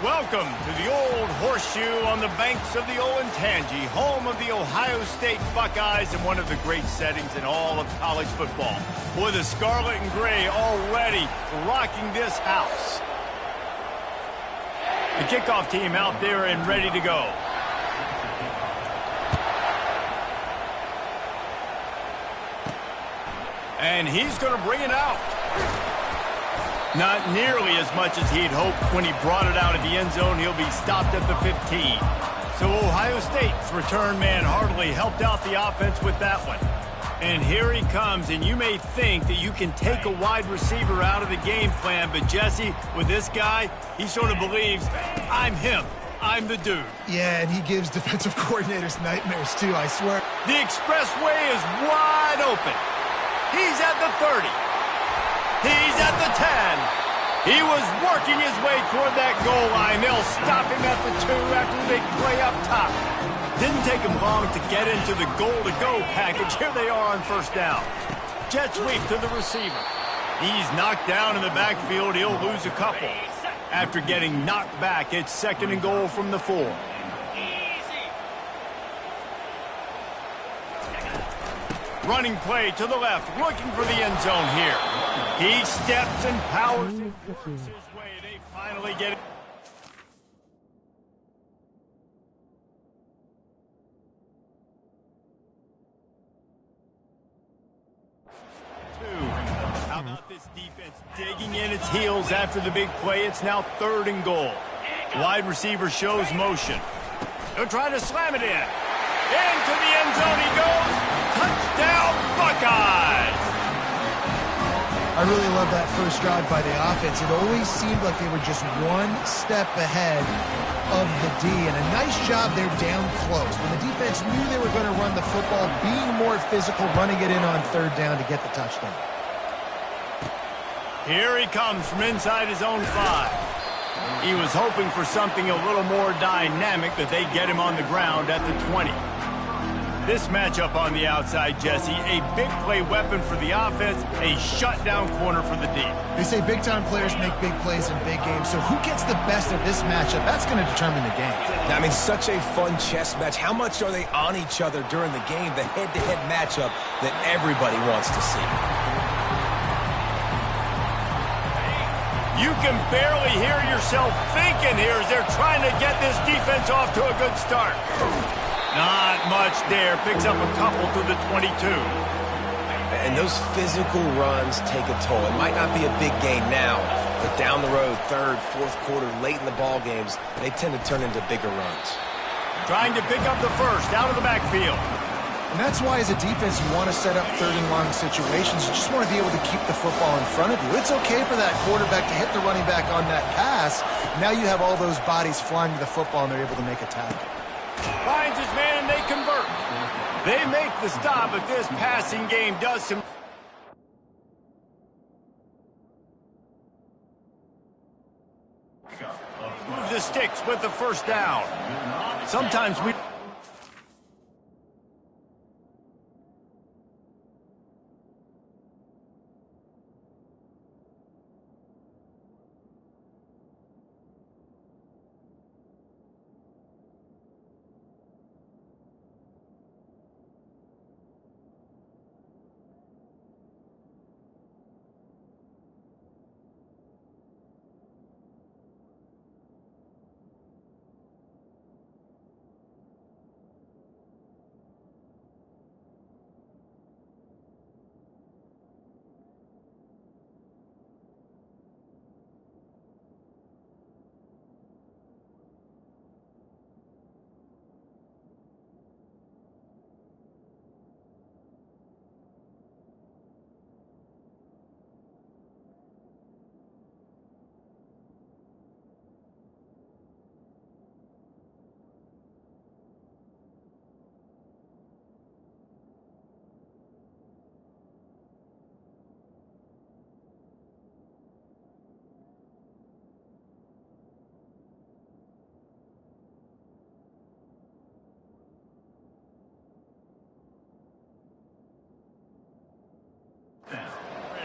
Welcome to the Old Horseshoe on the banks of the Olentangy, home of the Ohio State Buckeyes and one of the great settings in all of college football. With the scarlet and gray already rocking this house. The kickoff team out there and ready to go. And he's going to bring it out. Not nearly as much as he'd hoped when he brought it out of the end zone. He'll be stopped at the 15. So Ohio State's return man hardly helped out the offense with that one. And here he comes, and you may think that you can take a wide receiver out of the game plan, but Jesse, with this guy, he sort of believes, I'm him. I'm the dude. Yeah, and he gives defensive coordinators nightmares too, I swear. The expressway is wide open. He's at the 30. He's at the 10. He was working his way toward that goal line. They'll stop him at the 2 after the big play up top. Didn't take him long to get into the goal-to-go package. Here they are on first down. Jet sweep to the receiver. He's knocked down in the backfield. He'll lose a couple. After getting knocked back, it's 2nd and goal from the 4. Running play to the left, looking for the end zone here. He steps and powers and works his way. They finally get it. How about this defense digging in its heels after the big play? It's now 3rd and goal. Wide receiver shows motion. He'll try to slam it in. Into the end zone he goes. Touchdown, Buckeyes! I really love that first drive by the offense. It always seemed like they were just one step ahead of the D, and a nice job there down close. When the defense knew they were going to run the football, being more physical, running it in on 3rd down to get the touchdown. Here he comes from inside his own 5. He was hoping for something a little more dynamic, that they get him on the ground at the 20. This matchup on the outside, Jesse, a big play weapon for the offense, a shutdown corner for the D. They say big-time players make big plays in big games, so who gets the best of this matchup? That's going to determine the game. I mean, such a fun chess match. How much are they on each other during the game? The head-to-head matchup that everybody wants to see. You can barely hear yourself thinking here as they're trying to get this defense off to a good start. Not much there. Picks up a couple to the 22. And those physical runs take a toll. It might not be a big gain now, but down the road, 3rd, 4th quarter, late in the ball games, they tend to turn into bigger runs. Trying to pick up the first out of the backfield. And that's why as a defense you want to set up 3rd and long situations. You just want to be able to keep the football in front of you. It's okay for that quarterback to hit the running back on that pass. Now you have all those bodies flying to the football and they're able to make a tackle. Finds his man and they convert. They make the stop, but this passing game does some... Move the sticks with the first down. Sometimes we...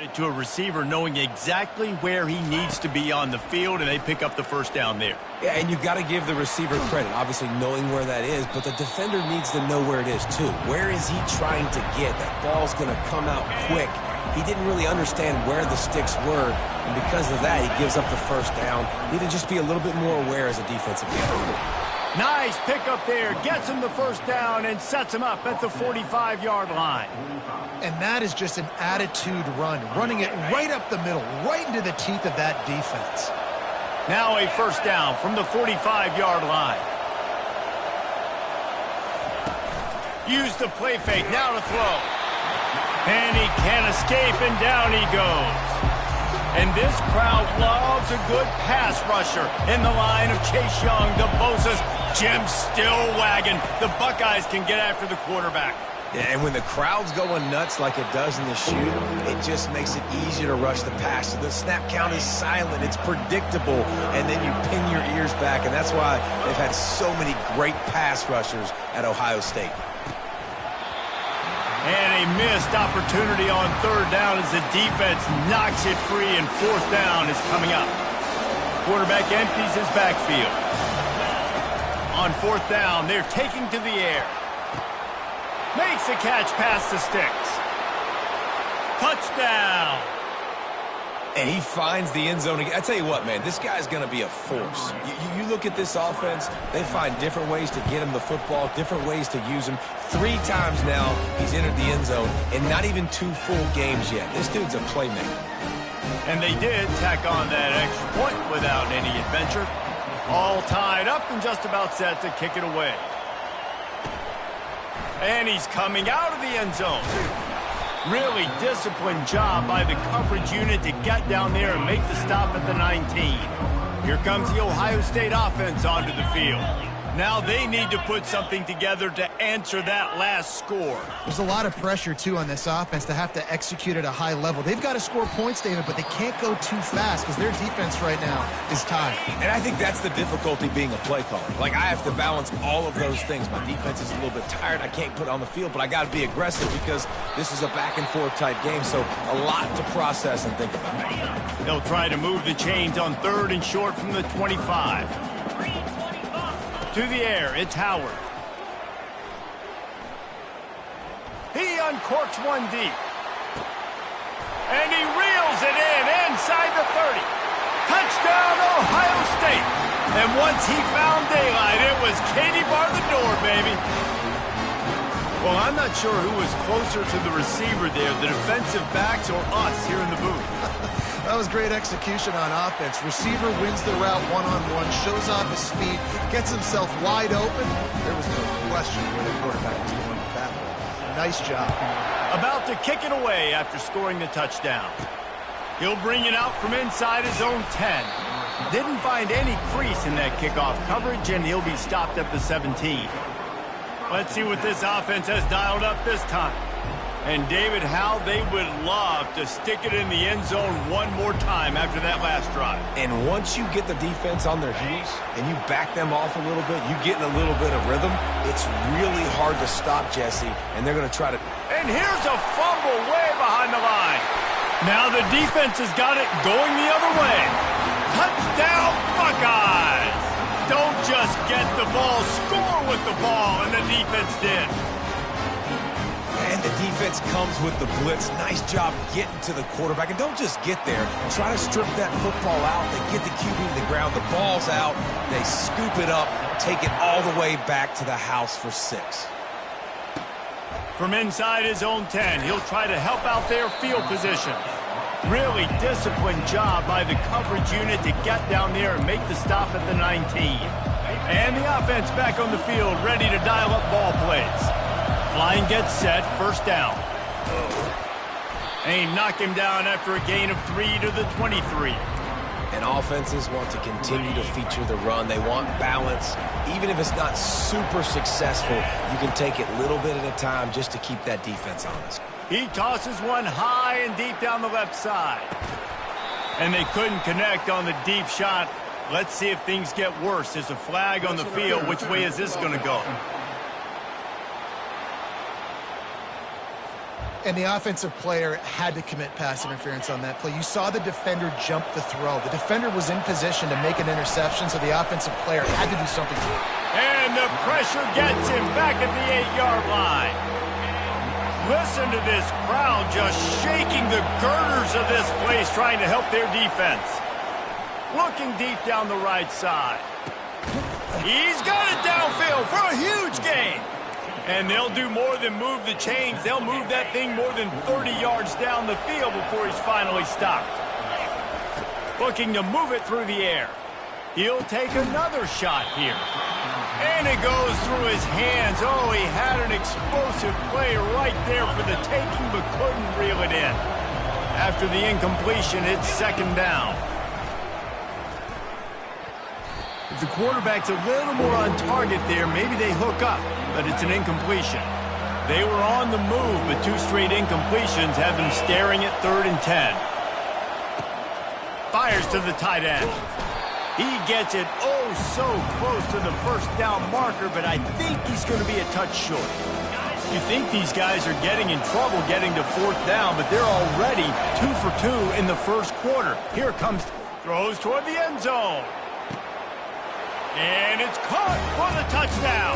to a receiver knowing exactly where he needs to be on the field, and they pick up the first down there. Yeah, and you got to give the receiver credit, obviously knowing where that is, but the defender needs to know where it is too. Where is he trying to get? That ball's going to come out quick. He didn't really understand where the sticks were, and because of that, he gives up the first down. Need to just be a little bit more aware as a defensive player. Nice pickup there. Gets him the first down and sets him up at the 45-yard line. And that is just an attitude run, running it right up the middle, right into the teeth of that defense. Now a first down from the 45-yard line. Use the play fake, now to throw. And he can't escape, and down he goes. And this crowd loves a good pass rusher in the line of Chase Young, the Bosa's. Jim's still wagging. The Buckeyes can get after the quarterback. Yeah, and when the crowd's going nuts like it does in the shoot, it just makes it easier to rush the pass. So the snap count is silent. It's predictable. And then you pin your ears back. And that's why they've had so many great pass rushers at Ohio State. And a missed opportunity on third down as the defense knocks it free, and fourth down is coming up. Quarterback empties his backfield. On fourth down, they're taking to the air. Makes the catch past the sticks. Touchdown. And he finds the end zone again. I tell you what, man, this guy's going to be a force. You look at this offense, they find different ways to get him the football, different ways to use him. 3 times now he's entered the end zone, and not even 2 full games yet. This dude's a playmaker. And they did tack on that extra point without any adventure. All tied up and just about set to kick it away. And he's coming out of the end zone. Really disciplined job by the coverage unit to get down there and make the stop at the 19. Here comes the Ohio State offense onto the field. Now they need to put something together to answer that last score. There's a lot of pressure, too, on this offense to have to execute at a high level. They've got to score points, David, but they can't go too fast because their defense right now is tired. And I think that's the difficulty being a play caller. Like, I have to balance all of those things. My defense is a little bit tired. I can't put it on the field, but I got to be aggressive because this is a back-and-forth type game, so a lot to process and think about. They'll try to move the chains on third and short from the 25. To the air, it's Howard. He uncorks one deep. And he reels it in inside the 30. Touchdown, Ohio State. And once he found daylight, it was Katie bar the door, baby. Well, I'm not sure who was closer to the receiver there, the defensive backs or us here in the booth. That was great execution on offense. Receiver wins the route one-on-one, shows off his speed, gets himself wide open. There was no question where the quarterback was going with that one. Nice job. About to kick it away after scoring the touchdown. He'll bring it out from inside his own 10. Didn't find any crease in that kickoff coverage, and he'll be stopped at the 17. Let's see what this offense has dialed up this time. And David, how they would love to stick it in the end zone one more time after that last drive. And once you get the defense on their heels and you back them off a little bit, you get in a little bit of rhythm, it's really hard to stop, Jesse, and they're going to try to... And here's a fumble way behind the line. Now the defense has got it going the other way. Touchdown, Buckeyes! Don't just get the ball, score with the ball, and the defense did. And the defense comes with the blitz. Nice job getting to the quarterback. And don't just get there. Try to strip that football out. They get the QB to the ground. The ball's out. They scoop it up, take it all the way back to the house for 6. From inside his own 10, he'll try to help out their field position. Really disciplined job by the coverage unit to get down there and make the stop at the 19. And the offense back on the field, ready to dial up ball plays. Line gets set, first down. And he knocked him down after a gain of 3 to the 23. And offenses want to continue to feature the run. They want balance. Even if it's not super successful, you can take it little bit at a time just to keep that defense honest. He tosses one high and deep down the left side. And they couldn't connect on the deep shot. Let's see if things get worse. There's a flag on the field. Which way is this going to go? And the offensive player had to commit pass interference on that play. You saw the defender jump the throw. The defender was in position to make an interception, so the offensive player had to do something. And the pressure gets him back at the 8-yard line. Listen to this crowd just shaking the girders of this place, trying to help their defense. Looking deep down the right side. He's got it downfield for a huge gain. And they'll do more than move the chains. They'll move that thing more than 30 yards down the field before he's finally stopped. Looking to move it through the air. He'll take another shot here. And it goes through his hands. Oh, he had an explosive play right there for the taking, but couldn't reel it in. After the incompletion, it's second down. If the quarterback's a little more on target there, maybe they hook up, but it's an incompletion. They were on the move, but 2 straight incompletions have them staring at 3rd and 10. Fires to the tight end. He gets it oh so close to the first down marker, but I think he's going to be a touch short. You think these guys are getting in trouble getting to 4th down, but they're already 2 for 2 in the first quarter. Here comes, throws toward the end zone. And it's caught for the touchdown.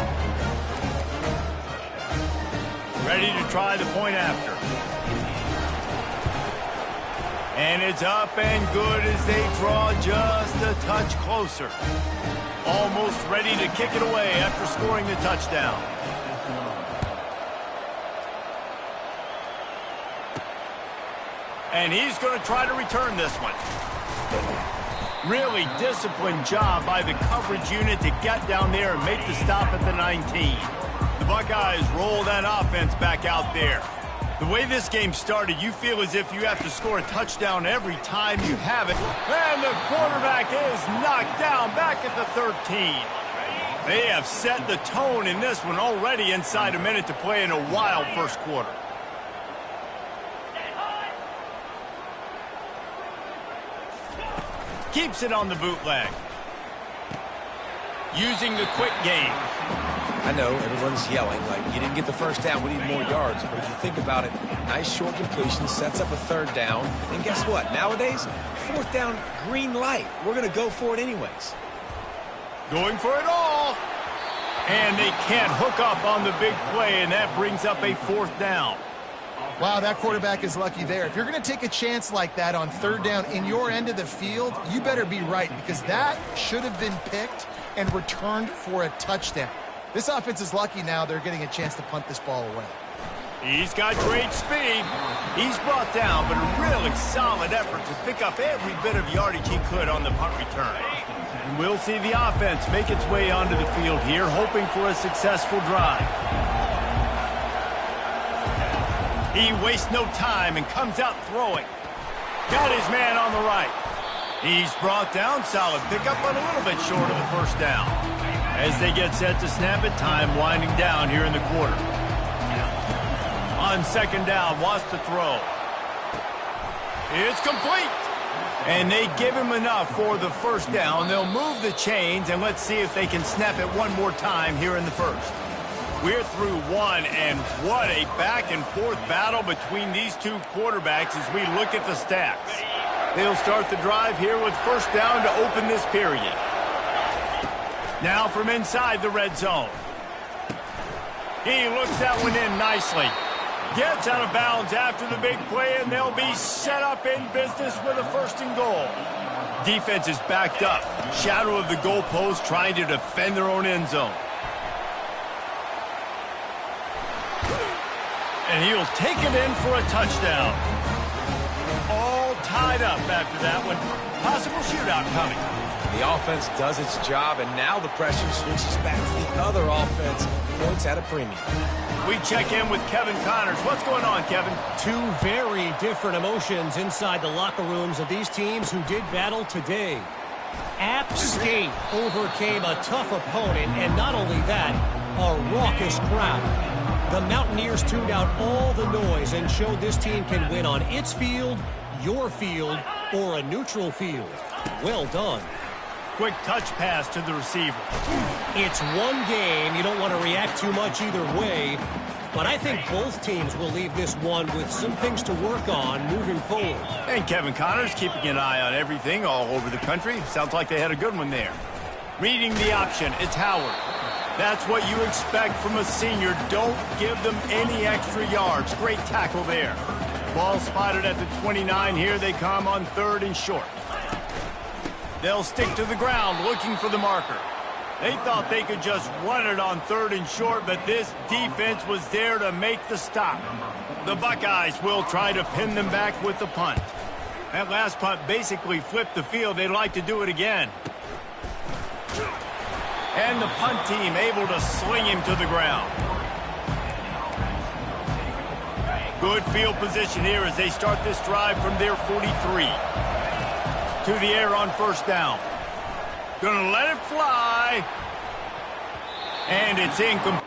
Ready to try the point after. And it's up and good as they draw just a touch closer. Almost ready to kick it away after scoring the touchdown. And he's going to try to return this one. Really disciplined job by the coverage unit to get down there and make the stop at the 19. The Buckeyes roll that offense back out there. The way this game started, you feel as if you have to score a touchdown every time you have it. And the quarterback is knocked down back at the 13. They have set the tone in this one already inside a minute to play in a wild first quarter. Keeps it on the bootleg. Using the quick game. I know everyone's yelling like, you didn't get the first down, we need more yards. But if you think about it, nice short completion, sets up a 3rd down. And guess what? Nowadays, 4th down, green light. We're going to go for it anyways. Going for it all. And they can't hook up on the big play, and that brings up a 4th down. Wow, that quarterback is lucky there. If you're going to take a chance like that on 3rd down in your end of the field, you better be right, because that should have been picked and returned for a touchdown. This offense is lucky now they're getting a chance to punt this ball away. He's got great speed. He's brought down, but a really solid effort to pick up every bit of yardage he could on the punt return. And we'll see the offense make its way onto the field here, hoping for a successful drive. He wastes no time and comes out throwing. Got his man on the right. He's brought down, solid pickup, but a little bit short of the first down. As they get set to snap it, time winding down here in the quarter. On 2nd down, wants to throw. It's complete. And they give him enough for the first down. They'll move the chains, and let's see if they can snap it one more time here in the first. We're through one, and what a back-and-forth battle between these two quarterbacks as we look at the stats. They'll start the drive here with first down to open this period. Now from inside the red zone. He looks that one in nicely. Gets out of bounds after the big play, and they'll be set up in business with a 1st and goal. Defense is backed up. Shadow of the goalpost trying to defend their own end zone. And he'll take it in for a touchdown. All tied up after that one. Possible shootout coming. The offense does its job, and now the pressure switches back to the other offense. Points at a premium. We check in with Kevin Connors. What's going on, Kevin? 2 very different emotions inside the locker rooms of these teams who did battle today. App State overcame a tough opponent, and not only that, a raucous crowd. The Mountaineers tuned out all the noise and showed this team can win on its field, your field, or a neutral field. Well done. Quick touch pass to the receiver. It's one game. You don't want to react too much either way. But I think both teams will leave this one with some things to work on moving forward. And Kevin Connors keeping an eye on everything all over the country. Sounds like they had a good one there. Reading the option, it's Howard. That's what you expect from a senior. Don't give them any extra yards. Great tackle there. Ball spotted at the 29. Here they come on 3rd and short. They'll stick to the ground looking for the marker. They thought they could just run it on 3rd and short, but this defense was there to make the stop. The Buckeyes will try to pin them back with the punt. That last punt basically flipped the field. They'd like to do it again. And the punt team able to sling him to the ground. Good field position here as they start this drive from their 43. To the air on 1st down. Gonna let it fly. And it's incomplete.